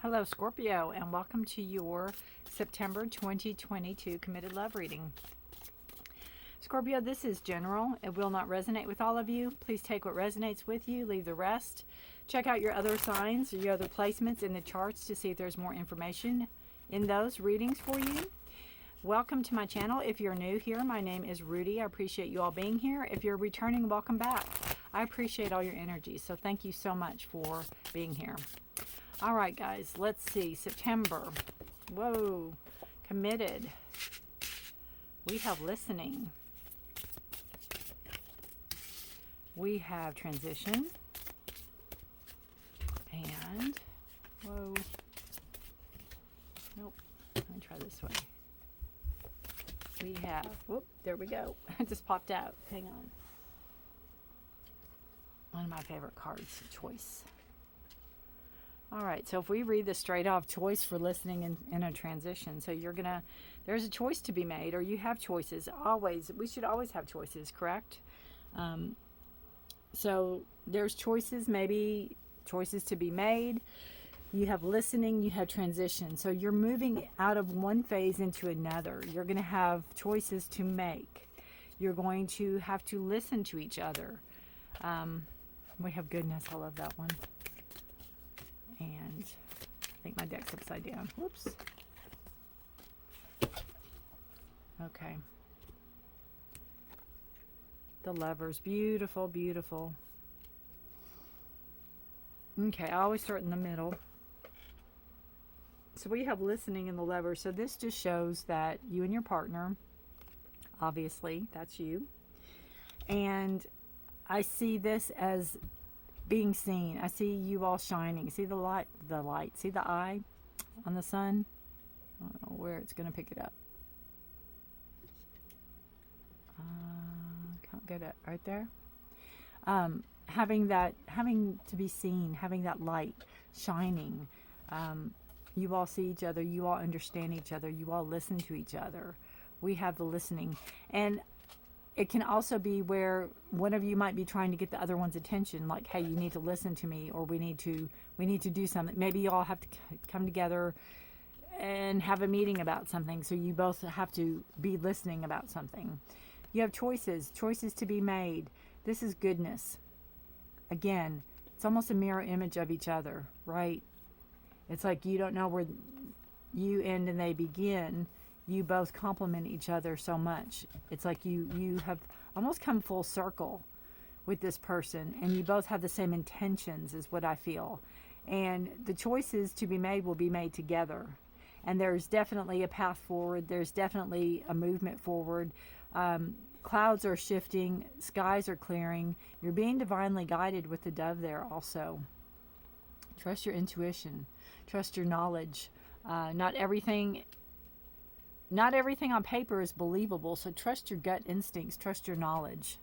Hello, Scorpio, and welcome to your September 2022 Committed Love reading. Scorpio, this is general. It will not resonate with all of you. Please take what resonates with you, leave the rest. Check out your other signs or your other placements in the charts to see if there's more information in those readings for you. Welcome to my channel. If you're new here, my name is Rudy. I appreciate you all being here. If you're returning, welcome back. I appreciate all your energy, so thank you so much for being here. All right, guys, let's see. September. Whoa. Committed. We have listening. We have transition. And, whoa. Nope. Let me try this way. We have, whoop, there we go. It just popped out. Hang on. One of my favorite cards, choice. All right, so if we read the straight off, choice for listening in a transition. So there's a choice to be made, or you have choices. Always, we should always have choices, correct? So there's choices, maybe choices to be made. You have listening, you have transition. So you're moving out of one phase into another. You're going to have choices to make. You're going to have to listen to each other. We have goodness. I love that one. And I think my deck's upside down. Whoops. Okay. The Lovers. Beautiful, beautiful. Okay, I always start in the middle. So we have listening in the Lovers. So this just shows that you and your partner, obviously, that's you. And I see this as being seen. I see you all shining. See the light, see the eye on the sun? I don't know where it's going to pick it up. Can't get it right there. Having to be seen, having that light shining. You all see each other. You all understand each other. You all listen to each other. We have the listening. And it can also be where one of you might be trying to get the other one's attention, like, hey, you need to listen to me, or we need to do something. Maybe you all have to come together and have a meeting about something, so you both have to be listening about something. You have choices to be made. This is goodness. Again, it's almost a mirror image of each other, right? It's like you don't know where you end and they begin. You both complement each other so much. It's like you have almost come full circle with this person, and you both have the same intentions, is what I feel. And the choices to be made will be made together. And there's definitely a path forward. There's definitely a movement forward. Clouds are shifting. Skies are clearing. You're being divinely guided with the dove there also. Trust your intuition. Trust your knowledge. Not everything on paper is believable, so trust your gut instincts, trust your knowledge.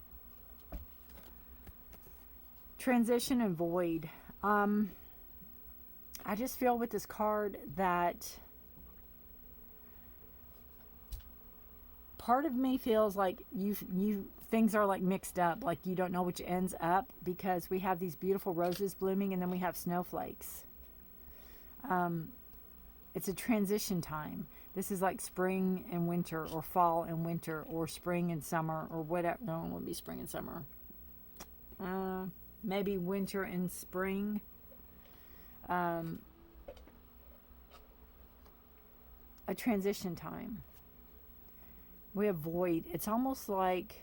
Transition and void. I just feel with this card that part of me feels like things are like mixed up, like you don't know which ends up, because we have these beautiful roses blooming and then we have snowflakes. It's a transition time. This is like spring and winter, or fall and winter, or spring and summer, or whatever. No, it wouldn't be spring and summer. Maybe winter and spring. A transition time. We have void. It's almost like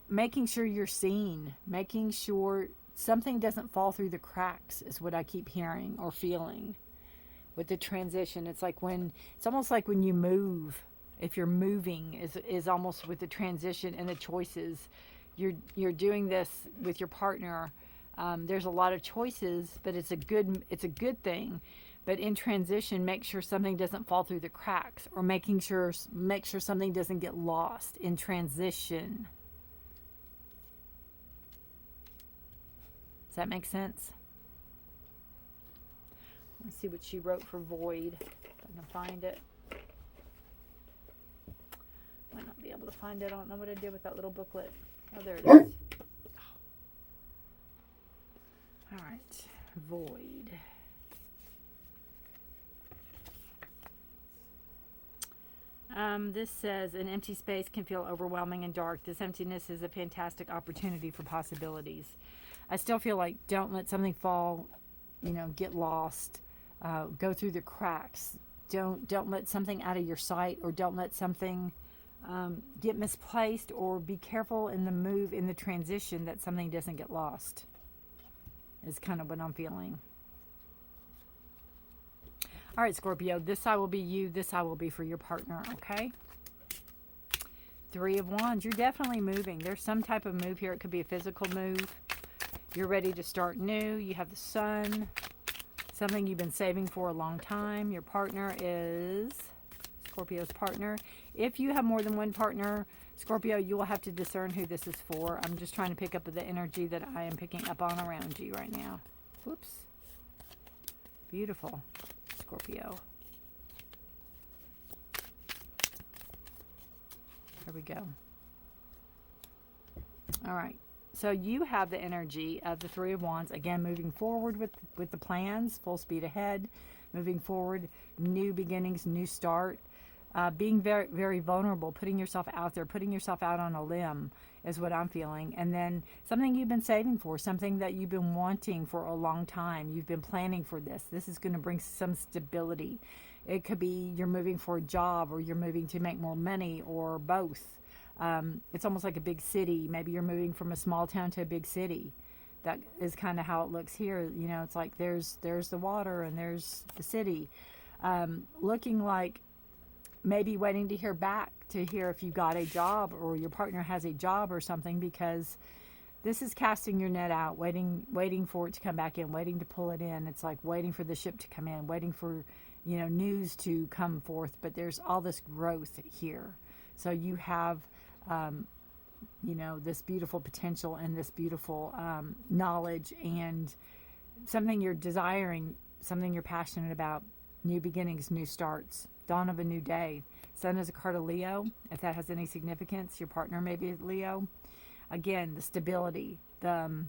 making sure you're seen, making sure something doesn't fall through the cracks is what I keep hearing or feeling with the transition. It's almost like when you move, if you're moving is almost with the transition and the choices. You're doing this with your partner. There's a lot of choices, but it's a good thing. But in transition, make sure something doesn't fall through the cracks, or make sure something doesn't get lost in transition. Does that make sense? Let's see what she wrote for void. If I can find it. Might not be able to find it. I don't know what I did with that little booklet. Oh, there it is. All right, void. This says an empty space can feel overwhelming and dark. This emptiness is a fantastic opportunity for possibilities. I still feel like don't let something fall, get lost, go through the cracks. Don't let something out of your sight, or don't let something get misplaced, or be careful in the move, in the transition, that something doesn't get lost, is kind of what I'm feeling. All right, Scorpio, this side will be you, this side will be for your partner, okay? Three of Wands, you're definitely moving. There's some type of move here. It could be a physical move. You're ready to start new. You have the Sun, something you've been saving for a long time. Your partner is Scorpio's partner. If you have more than one partner, Scorpio, you will have to discern who this is for. I'm just trying to pick up the energy that I am picking up on around you right now. Whoops. Beautiful, Scorpio. There we go. All right. So you have the energy of the Three of Wands. Again, moving forward with the plans, full speed ahead, moving forward, new beginnings, new start, being very, very vulnerable, putting yourself out there, putting yourself out on a limb is what I'm feeling. And then something you've been saving for, something that you've been wanting for a long time. You've been planning for this. This is going to bring some stability. It could be you're moving for a job, or you're moving to make more money, or both. It's almost like a big city. Maybe you're moving from a small town to a big city. That is kind of how it looks here. It's like there's the water and there's the city. Looking like maybe waiting to hear back, to hear if you got a job, or your partner has a job or something, because this is casting your net out, waiting for it to come back in, waiting to pull it in. It's like waiting for the ship to come in, waiting for, news to come forth. But there's all this growth here. So you have, this beautiful potential and this beautiful knowledge, and something you're desiring, something you're passionate about, new beginnings, new starts, dawn of a new day. Sun is a card of Leo. If that has any significance, your partner may be Leo. Again, the stability, the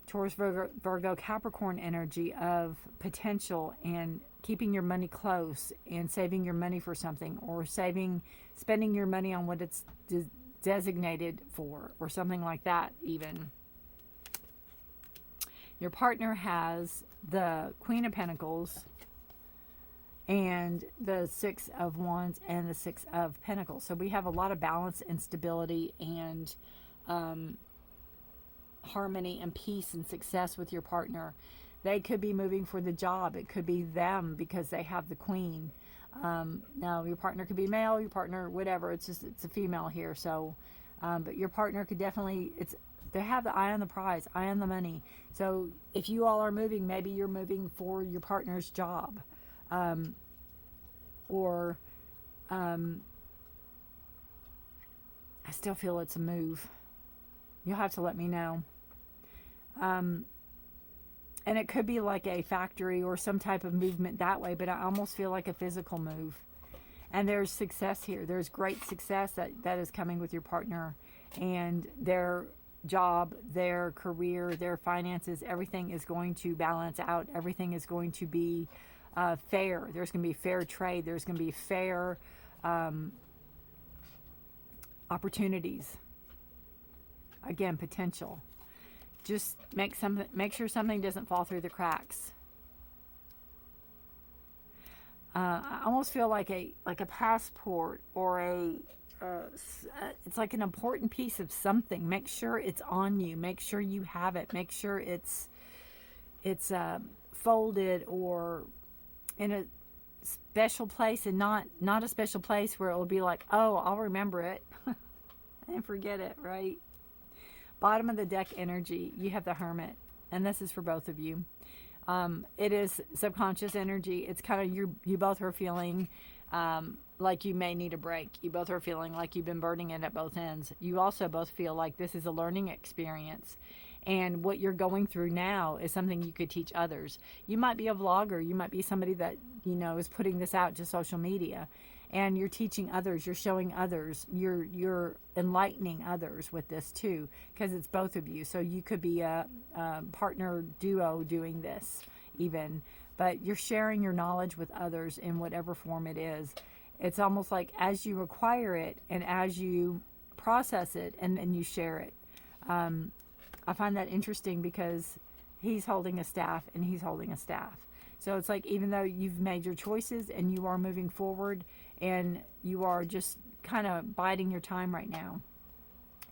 Taurus, Virgo, Capricorn energy of potential, and keeping your money close, and saving your money for something, or spending your money on what it's designated for, or something like that even. Your partner has the Queen of Pentacles, and the Six of Wands, and the Six of Pentacles. So we have a lot of balance and stability, and harmony and peace and success with your partner. They could be moving for the job. It could be them because they have the Queen. Now your partner could be male, your partner whatever. It's a female here. So, but your partner could definitely, they have the eye on the prize, eye on the money. So if you all are moving, maybe you're moving for your partner's job, or I still feel it's a move. You'll have to let me know. And it could be like a factory or some type of movement that way, but I almost feel like a physical move. And there's success here. There's great success that is coming with your partner, and their job, their career, their finances, everything is going to balance out. Everything is going to be fair. There's going to be fair trade. There's going to be fair opportunities. Again, potential. Just make sure something doesn't fall through the cracks. I almost feel like a passport, or it's like an important piece of something. Make sure it's on you. Make sure you have it. Make sure it's folded or in a special place, and not a special place where it will be like, oh, I'll remember it and forget it, right? Bottom of the deck energy, you have the Hermit, and this is for both of you. It is subconscious energy. It's kind of you both are feeling like you may need a break. You both are feeling like you've been burning it at both ends. You also both feel like this is a learning experience, and what you're going through now is something you could teach others. You might be a vlogger. You might be somebody that is putting this out to social media, And you're teaching others, you're showing others, you're enlightening others with this too, because it's both of you. So you could be a partner duo doing this even, but you're sharing your knowledge with others in whatever form it is. It's almost like as you acquire it and as you process it and then you share it. I find that interesting because he's holding a staff and he's holding a staff. So it's like, even though you've made your choices and you are moving forward and you are just kind of biding your time right now.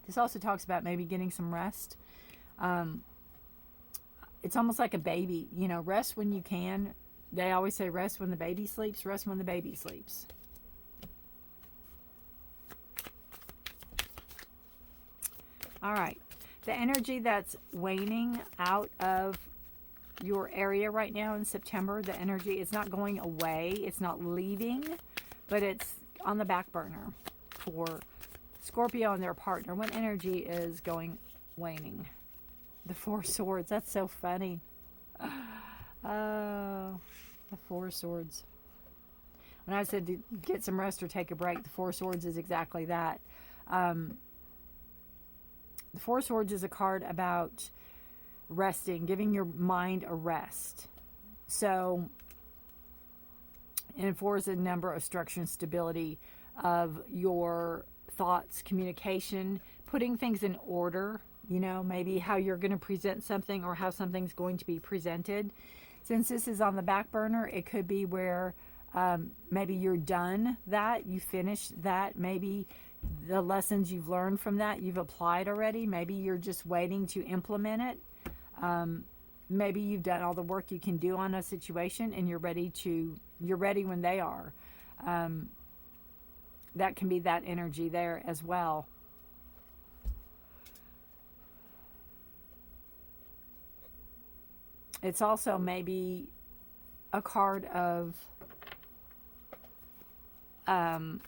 This also talks about maybe getting some rest. It's almost like a baby, you know, rest when you can. They always say rest when the baby sleeps, rest when the baby sleeps. All right. The energy that's waning out of your area right now in September, the energy, it's not going away, it's not leaving, but it's on the back burner for Scorpio and their partner. What energy is going waning? The Four Swords. That's so funny. Oh, the Four Swords. When I said to get some rest or take a break, the Four Swords is exactly that. The Four Swords is a card about resting, giving your mind a rest. So, and four is a number of structure and stability of your thoughts, communication, putting things in order, you know, maybe how you're going to present something or how something's going to be presented. Since this is on the back burner, it could be where maybe you're done that, you finished that, maybe the lessons you've learned from that you've applied already, maybe you're just waiting to implement it. Maybe you've done all the work you can do on a situation and you're ready when they are. That can be that energy there as well. It's also maybe a card of kind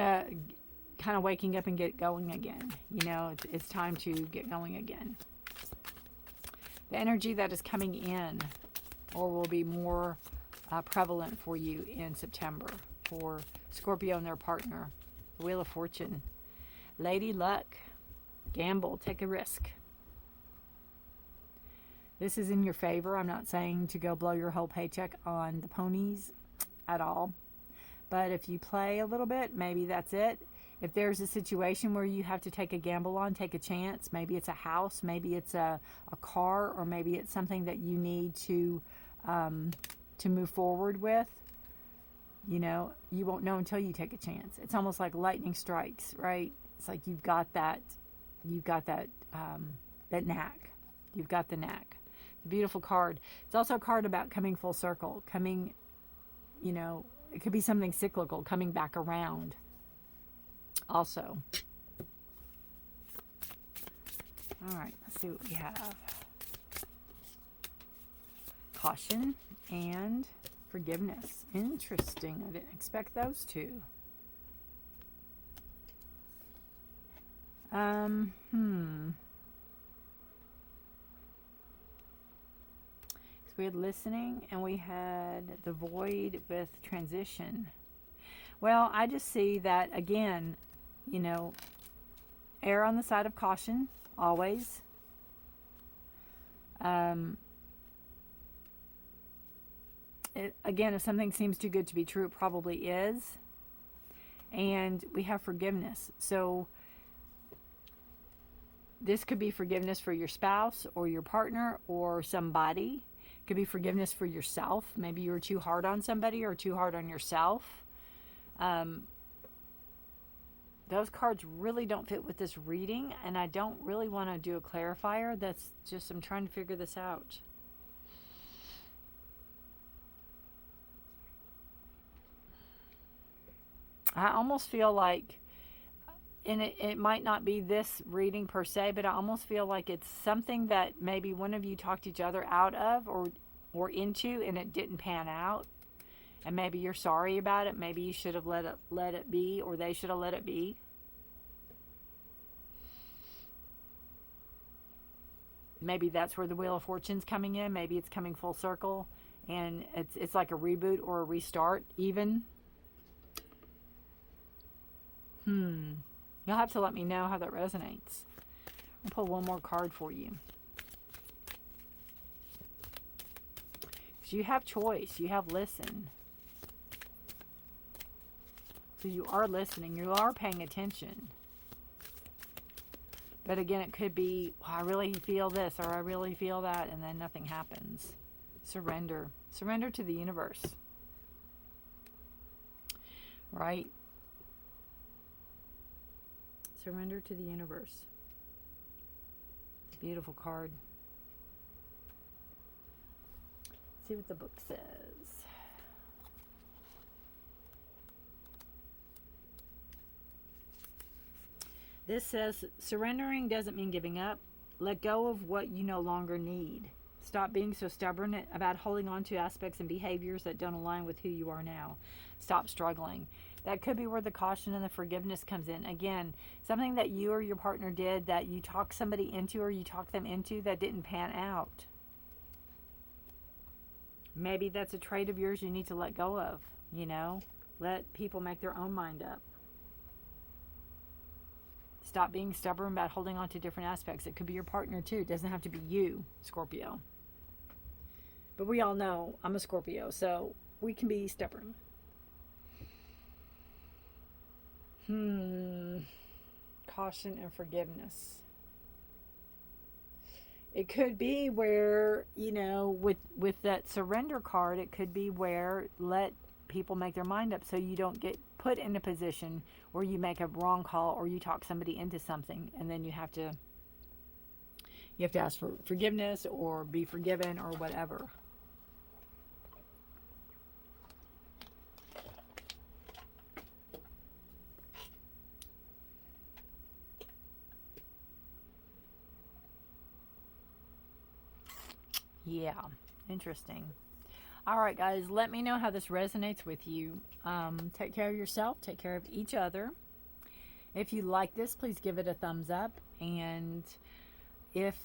of waking up and get going again. You know, it's time to get going again. The energy that is coming in or will be more prevalent for you in September for Scorpio and their partner. The Wheel of Fortune. Lady Luck. Gamble. Take a risk. This is in your favor. I'm not saying to go blow your whole paycheck on the ponies at all. But if you play a little bit, maybe that's it. If there's a situation where you have to take a gamble on, take a chance, maybe it's a house, maybe it's a car, or maybe it's something that you need to move forward with, you know, you won't know until you take a chance. It's almost like lightning strikes, right? It's like you've got that knack. You've got the knack. It's a beautiful card. It's also a card about coming full circle, coming, you know, it could be something cyclical, coming back around also. All right, let's see what we have. Caution and forgiveness. Interesting. I didn't expect those two. So we had listening and we had the void with transition. Well, I just see that again, you know, err on the side of caution, always. Again, if something seems too good to be true, it probably is. And we have forgiveness. So this could be forgiveness for your spouse or your partner or somebody. It could be forgiveness for yourself. Maybe you were too hard on somebody or too hard on yourself. Those cards really don't fit with this reading, and I don't really want to do a clarifier. That's just, I'm trying to figure this out. I almost feel like, and it might not be this reading per se, but I almost feel like it's something that maybe one of you talked each other out of or into, and it didn't pan out. And maybe you're sorry about it. Maybe you should have let it be, or they should have let it be. Maybe that's where the Wheel of Fortune's coming in. Maybe it's coming full circle, And it's like a reboot or a restart even. You'll have to let me know how that resonates. I'll pull one more card for you. Because you have choice. You have listen. So you are listening. You are paying attention. But again, it could be, well, I really feel this or I really feel that, and then nothing happens. Surrender. Surrender to the universe. Right? Surrender to the universe. It's a beautiful card. Let's see what the book says. This says, surrendering doesn't mean giving up. Let go of what you no longer need. Stop being so stubborn about holding on to aspects and behaviors that don't align with who you are now. Stop struggling. That could be where the caution and the forgiveness comes in. Again, something that you or your partner did that you talked somebody into or you talked them into that didn't pan out. Maybe that's a trait of yours you need to let go of, you know. Let people make their own mind up. Stop being stubborn about holding on to different aspects. It could be your partner too. It doesn't have to be you, Scorpio. But we all know I'm a Scorpio, so we can be stubborn. Caution and forgiveness. It could be where, you know, with that surrender card, it could be where let people make their mind up so you don't get put in a position where you make a wrong call or you talk somebody into something and then you have to ask for forgiveness or be forgiven or whatever. Yeah, interesting. All right, guys, let me know how this resonates with you. Take care of yourself. Take care of each other. If you like this, please give it a thumbs up. And if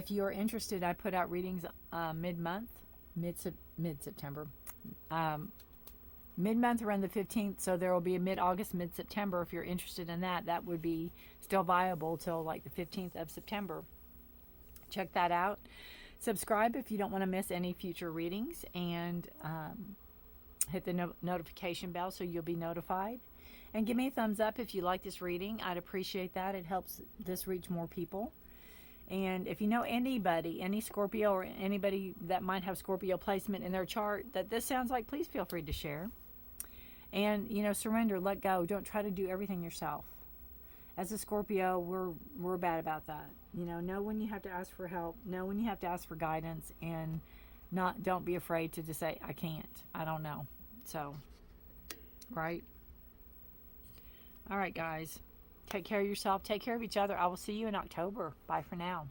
you're interested, I put out readings mid-month, mid-September. Mid-month around the 15th, so there will be a mid-August, mid-September. If you're interested in that, that would be still viable till like the 15th of September. Check that out. Subscribe if you don't want to miss any future readings, and hit the notification bell so you'll be notified. And give me a thumbs up if you like this reading. I'd appreciate that. It helps this reach more people. And if you know anybody, any Scorpio or anybody that might have Scorpio placement in their chart that this sounds like, please feel free to share. And, you know, surrender, let go. Don't try to do everything yourself. As a Scorpio, we're bad about that. You know when you have to ask for help, know when you have to ask for guidance, and don't be afraid to just say, I can't, I don't know. So, right? All right, guys. Take care of yourself. Take care of each other. I will see you in October. Bye for now.